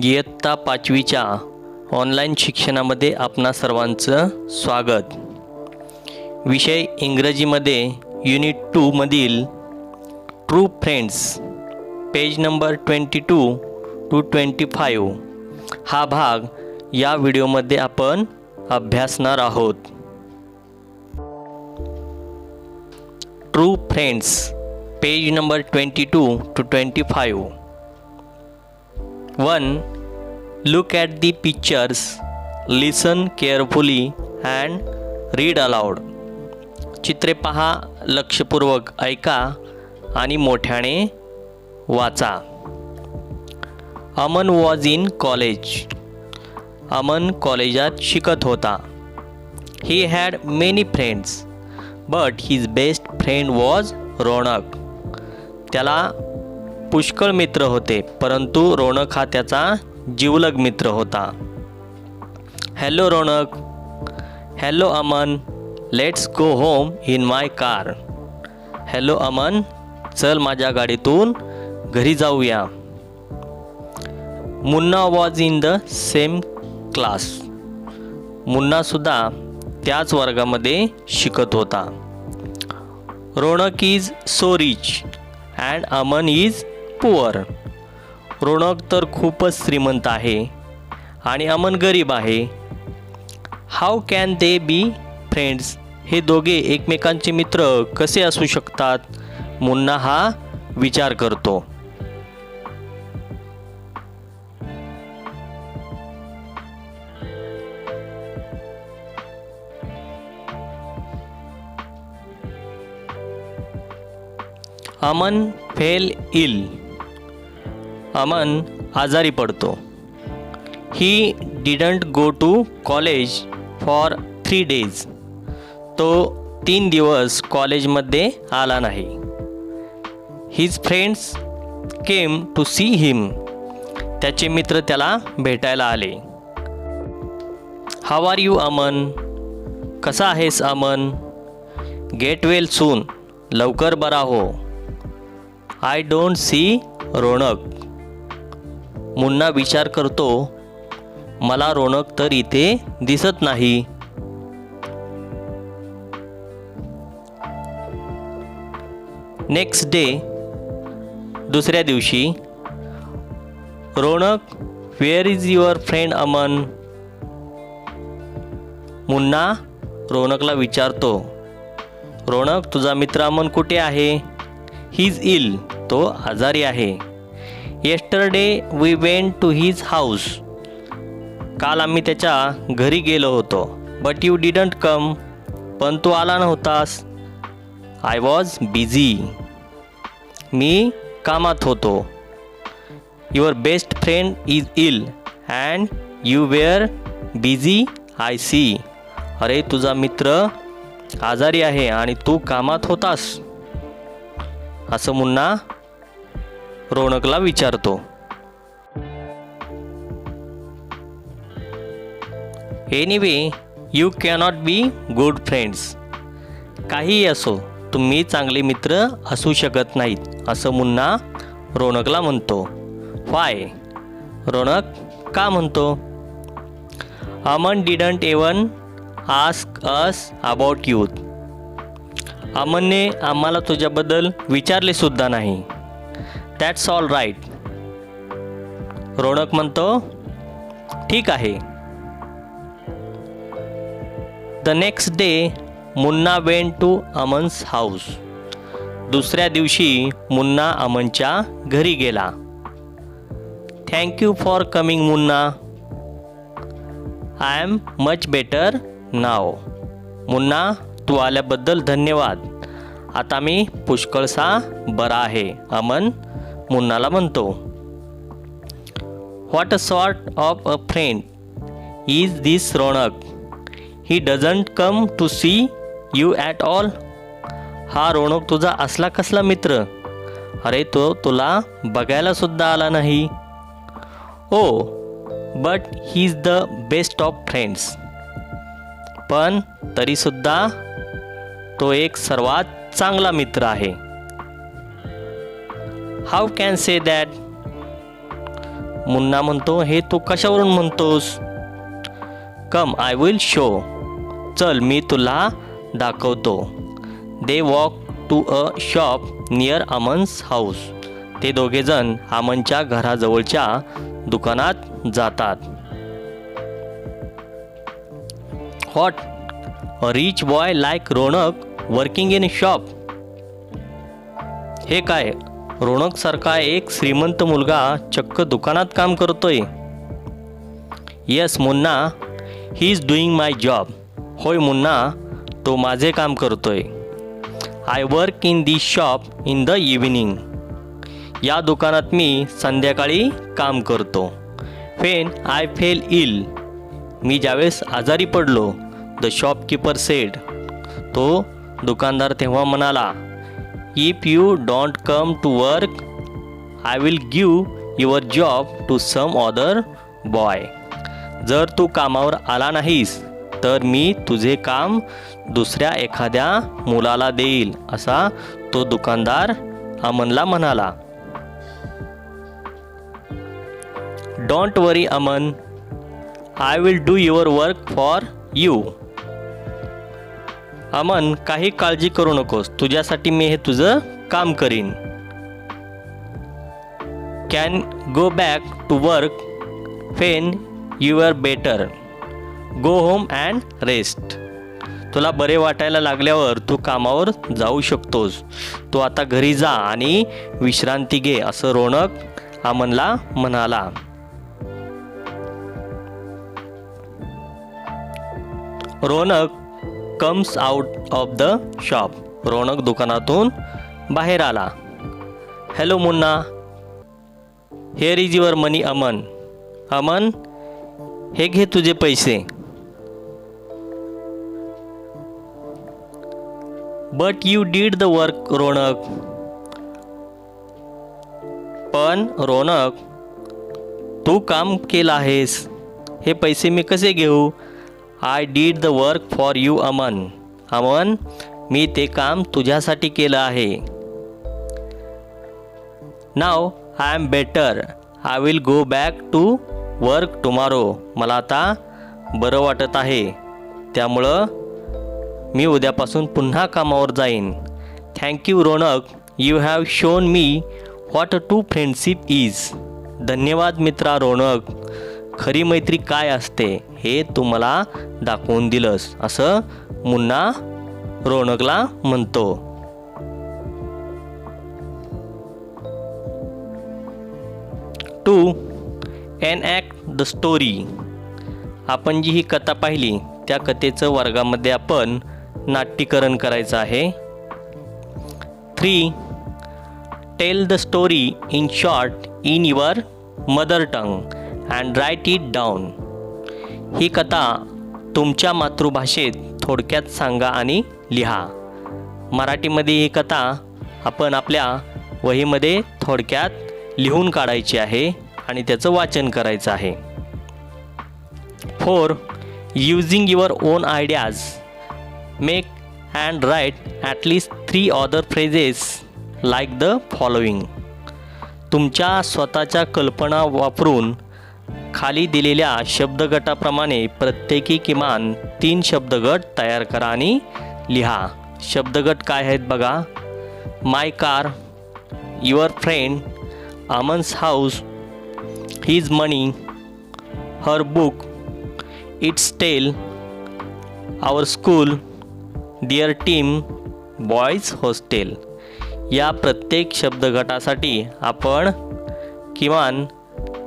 इयत्ता 5वीच्या ऑनलाईन शिक्षणामध्ये आपणा सर्वांचं स्वागत. विषय इंग्रजीमध्ये युनिट 2 मधील true friends page number 22 to 25 हा भाग या व्हिडिओमध्ये आपण अभ्यासणार आहोत. True friends page number 22 to 25. 1. Look at the pictures, listen carefully and read aloud. चित्रे पहा, लक्षपूर्वक ऐका आणि मोठ्याने वाचा. Aman was in college. Aman कॉलेजात शिकत होता. He had many friends but his best friend was Ronak. त्याला पुष्कळ मित्र होते, परंतु रोनक हा त्याचा जिवलग मित्र होता. Hello Ronak. Hello Aman. Let's go home in my car. Hello Aman, चल माझ्या गाडीतून घरी जाऊया. Munna was in the same class. मुन्नासुद्धा त्याच वर्गामध्ये शिकत होता. Ronak is so rich and Aman is poor. Ronak तर खूपच श्रीमंत आहे आणि अमन गरीब आहे. How can they be friends. हे दोघे एकमेकांचे मित्र कसे असू शकतात? मुन्ना हा विचार करतो. अमन फेल इल. अमन आजारी पडतो. He didn't go to college for 3 days. तो 3 दिवस कॉलेजमध्ये आला नाही. His friends came to see him. त्याचे मित्र त्याला भेटायला आले. How are you Aman. कसा आहेस अमन. Get well soon. लवकर बरा हो. I don't see Ronak. Munna विचार करतो, मला रोनक तर इथे दिसत नाही. Next day. दुसऱ्या दिवशी. Ronak where is your friend Aman. Munna रोनकला विचारतो, रोनक तुझा मित्र अमन कुठे आहे. He is ill. तो आजारी आहे. Yesterday we went to his house. काल आम्ही त्याच्या घरी गेलो होतो. But you didn't come. पण तू आला नव्हतास. I was busy. मी कामात होतो. Your best friend is ill and you were busy I see. अरे तुझा मित्र आजारी आहे आणि तू कामात होतास. असं मुन्ना रोनकला विचारतो. Anyway you cannot be good friends. काहीही असो, तुम्ही चांगले मित्र असू शकत नाहीत, असं मुन्ना रोनकला म्हणतो. वाय. रोनक का म्हणतो. Aman didn't even ask us about you. अमनने आम्हाला तुझ्याबद्दल विचारले सुद्धा नाही. That's all right. रोनक म्हणतो, ठीक आहे. The next day Munna went to Aman's house. दुसऱ्या दिवशी मुन्ना अमनच्या घरी गेला. Thank you for coming Munna. I am much better now. Munna तू आल्याबद्दल धन्यवाद. आता मी पुष्कळसा बरा आहे, अमन मुन्नाला म्हणतो. What a sort of a friend is this Ronak. He doesn't come to see you at all. हा रोनक तुझा असला कसला मित्र. अरे तो तुला बघायला सुद्धा आला नाही. Oh but he is the best of friends. पण तरीसुद्धा तो एक सर्वात चांगला मित्र आहे. How can say that. Munna म्हणतो, हे तू कशावरून म्हणतोस? Come I will show. चल मी तुला दाखवतो. They walk to a shop near Aman's house. ते दोघेजण अमनच्या घराजवळच्या दुकानात जातात. What, a rich boy like Ronak working in shop. हे काय, रोनक सारखा एक श्रीमंत मुलगा चक्क दुकानात काम करतोय. Yes Munna, he is doing my job. होय मुन्ना, तो माझे काम करतोय. I work in this shop in the evening. या दुकानात मी संध्याकाळी काम करतो. When I fell ill. मी ज्यावेळेस आजारी पडलो. The shopkeeper said. तो दुकानदार तेव्हा म्हणाला, if you don't come to work I will give your job to some other boy. जर तू कामावर आला नाहीस तर मी तुझे काम दुसऱ्या एखाद्या मुलाला देईल, असा तो दुकानदार अमनला म्हणाला. Don't worry Aman, I will do your work for you. Aman, काही काळजी करू नकोस, तुझ्यासाठी मी हे तुझं काम करीन. Can go back to work when you are better. Go home and rest. तुला बरे वाटायला लागल्यावर तू कामावर जाऊ शकतोस. तू आता घरी जा आणि विश्रांती घे, असं रोनक अमनला म्हणाला. Ronak comes out of the shop. Ronak दुकानातून बाहेर आला. Hello Munna, here is your money Aman. Aman, हे घे तुझे पैसे. But you did the work Ronak. पण रोनक, तू काम केलं आहेस, हे पैसे मी कसे घेऊ? I did the work for you Aman. Aman, मी ते काम तुझ्यासाठी केलं आहे. Now I am better. I will go back to work tomorrow. मला आता बरं वाटत आहे, त्यामुळं मी उद्यापासून पुन्हा कामावर जाईन. Thank you Ronak, you have shown me what a true friendship is. धन्यवाद मित्रा रोनक, खरी मैत्री काय असते हे तू मला दाखवून दिलंस, असं मुन्ना रोनकला म्हणतो. To enact the story. आपण जी ही कथा पाहिली त्या कथेचं वर्गामध्ये आपण नाट्यीकरण करायचं आहे. 3. Tell the story in short in your mother tongue and write it down. ही कथा तुमच्या मातृभाषेत थोडक्यात सांगा आणि लिहा. मराठीमध्ये ही कथा आपण आपल्या वहीमध्ये थोडक्यात लिहून काढायची आहे आणि त्याचं वाचन करायचं आहे. 4. Using your own ideas, make and write at least 3 other phrases like the following. तुमच्या स्वतःच्या कल्पना वापरून खाली दिलेल्या शब्दगटाप्रमाणे प्रत्येकी किमान 3 शब्दगट तयार करा आणि लिहा. शब्दगट काय आहेत बघा. My car, your friend, Aman's house, his money, her book, its tail, our school, dear team, boys hostel. या प्रत्येक शब्दगटासाठी आपण किमान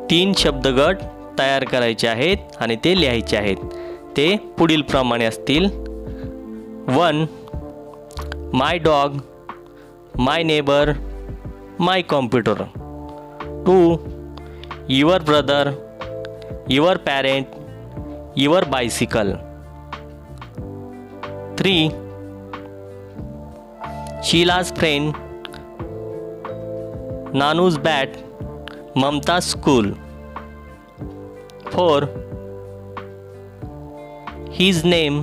3 शब्दगट तयार करायचे आहेत आणि ते लिहायचे आहेत. ते पुढील प्रमाणे असतील. 1. My dog, my neighbour, my computer. 2. Your brother, your parent, your bicycle. 3. Sheela's friend, Nanu's bat, Mamata's school. 4. his name,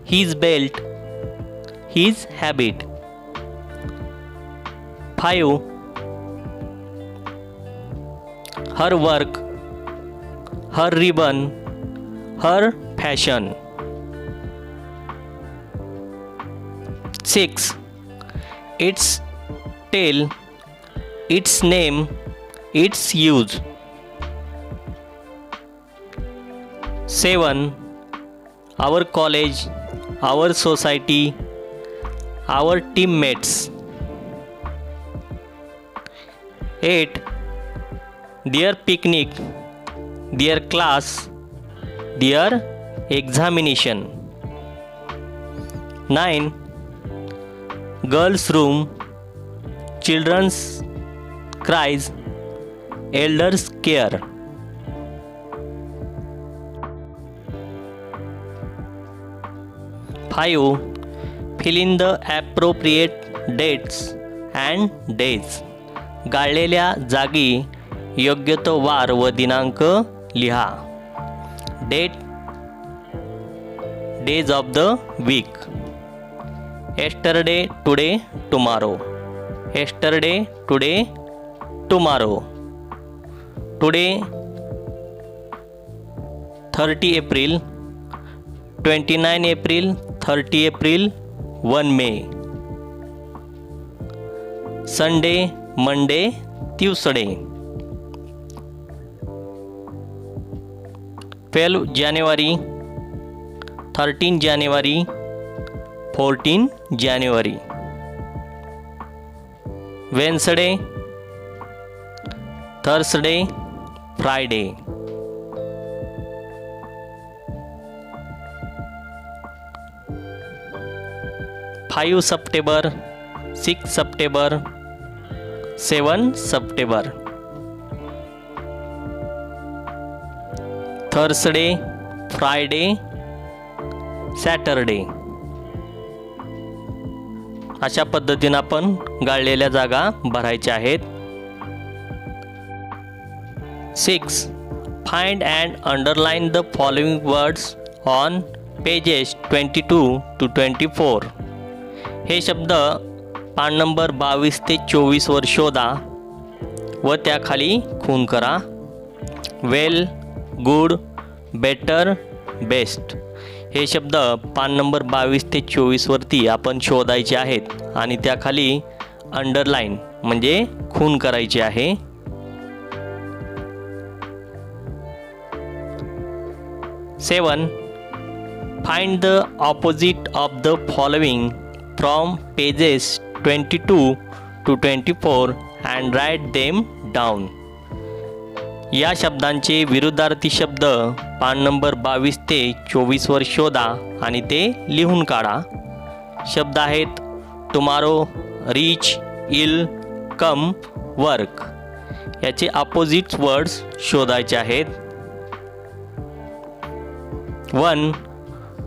his belt, his habit. 5. her work, her ribbon, her fashion. 6. Its tail, its name, its use. 7. Our college, our society, our teammates. 8. Their picnic, their class, their examination. 9. Girls' room, children's cries, elders' care. 5. Fill in the appropriate dates and days. गाळलेल्या जागी योग्य तो वार व दिनांक लिहा. Date, days of the week. yesterday, today, tomorrow. yesterday, today, tomorrow. Today 30 April, 29 April, 30 April, 1 May. Sunday, Monday, Tuesday. 12 January, 13 January, 14 January. Wednesday, Thursday, Friday. 5 September, 6 September, 7 September. Thursday, Friday, Saturday. अशा पद्धतीने आपण गाळलेल्या जागा भरायच्या आहेत. 6. Find and underline the following words on pages 22 to 24. हे शब्द पान number 22 ते 24 वर शोधा व त्याखाली खून करा. वेल, गुड, बेटर, बेस्ट हे शब्द पान नंबर 22 ते 24 वरती आपण शोधायचे आहेत आणि त्याखाली अंडरलाईन म्हणजे खून करायचे आहे. 7. Find the opposite of the following from pages 22 to 24 and write them down. या शब्दांचे विरुद्धार्थी शब्द पान नंबर 22 ते 24 वर शोधा आणि ते लिहून काढा. शब्द आहेत टुमारो, रीच, इल, कम, वर्क. याचे अपोजिट वर्ड्स शोधायचे आहेत. 1.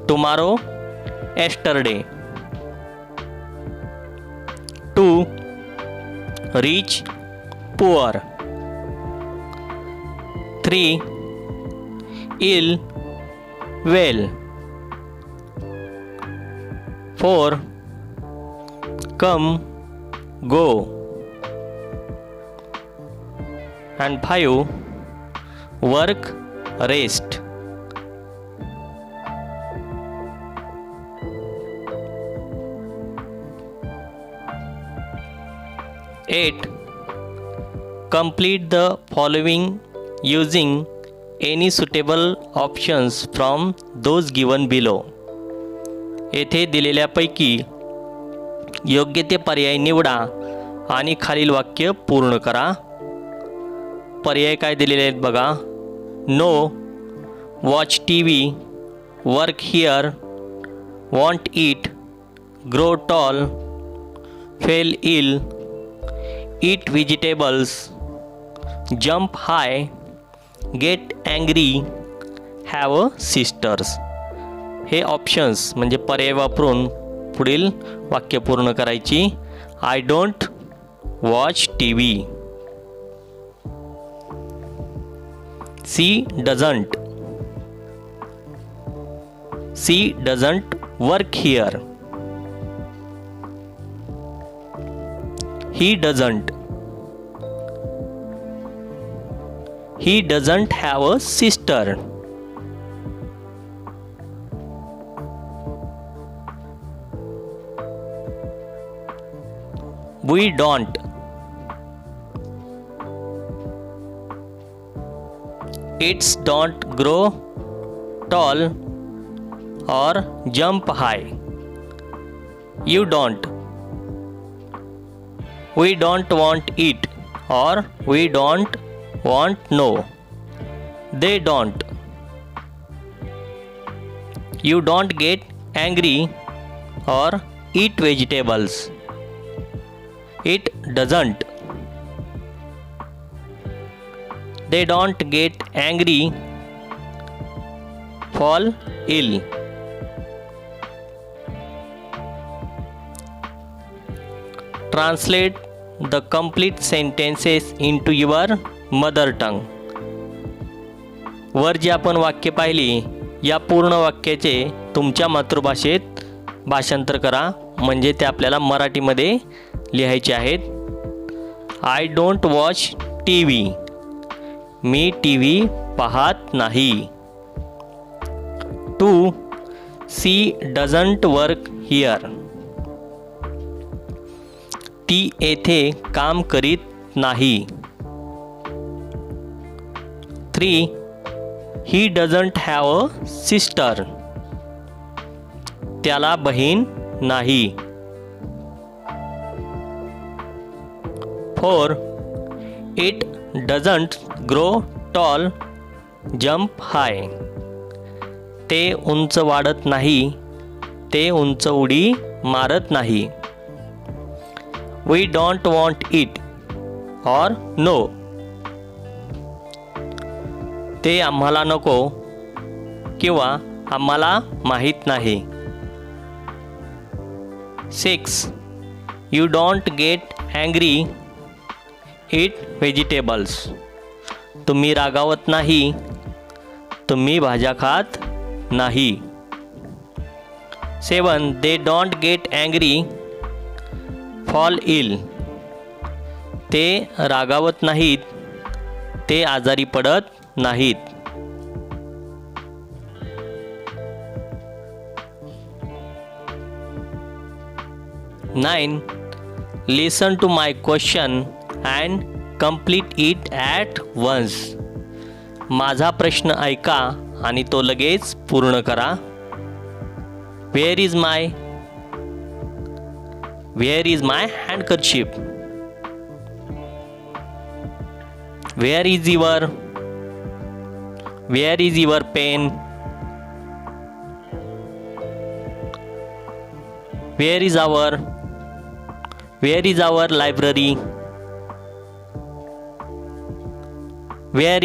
Tomorrow, yesterday. 2. rich, poor. 3. ill, well. 4. come, go. And 5. work, rest. 8. Complete the following using any suitable options from those given below. येथे दिलेल्यापैकी योग्य ते पर्याय निवडा आणि खालील वाक्य पूर्ण करा. पर्याय काय दिलेले आहेत बघा. No, watch TV, work here, want eat, grow tall, feel ill, eat vegetables, jump high, get angry, have sisters. हे ऑप्शन्स म्हणजे पर्याय वापरून पुढील वाक्य पूर्ण करायची. I don't watch T V. She doesn't. She doesn't work here. He doesn't. He doesn't have a sister. We don't. It's don't grow tall or jump high. You don't. We don't want it or we don't want no. They don't. You don't get angry or eat vegetables. It doesn't. They don't get angry, fall ill. Translate the complete sentences into your mother tongue. वर जी आपण वाक्य पाहिली या पूर्ण वाक्याचे तुमच्या मातृभाषेत भाषांतर करा, म्हणजे ते आपल्याला मराठीमध्ये लिहायचे आहेत. I don't watch T V. मी टी व्ही पाहत नाही. Two she doesn't work here. ती येथे काम करीत नाही. Three he doesn't have a sister. त्याला बहीण नाही. Four it doesn't grow tall jump high. ते उंच वाढत नाही, ते उंच उडी मारत नाही. We don't want it or know. ते आम्हाला नको किंवा आम्हाला माहीत नाही. Six you don't get angry, eat vegetables. तुम्ही रागावत नाही, तुम्ही भाज्या खात नाही. Seven they don't get angry, fall ill. ते रागावत नाहीत, ते आजारी पडत नाहीत. Nine listen to my question and complete it at once. माझा प्रश्न ऐका आणि तो लगेच पूर्ण करा. Where is my handkerchief. Where is your pen. Where is our library. Where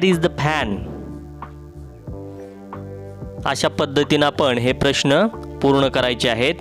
is the fan? अशा पद्धतीने आपण हे प्रश्न पूर्ण करायचे आहेत.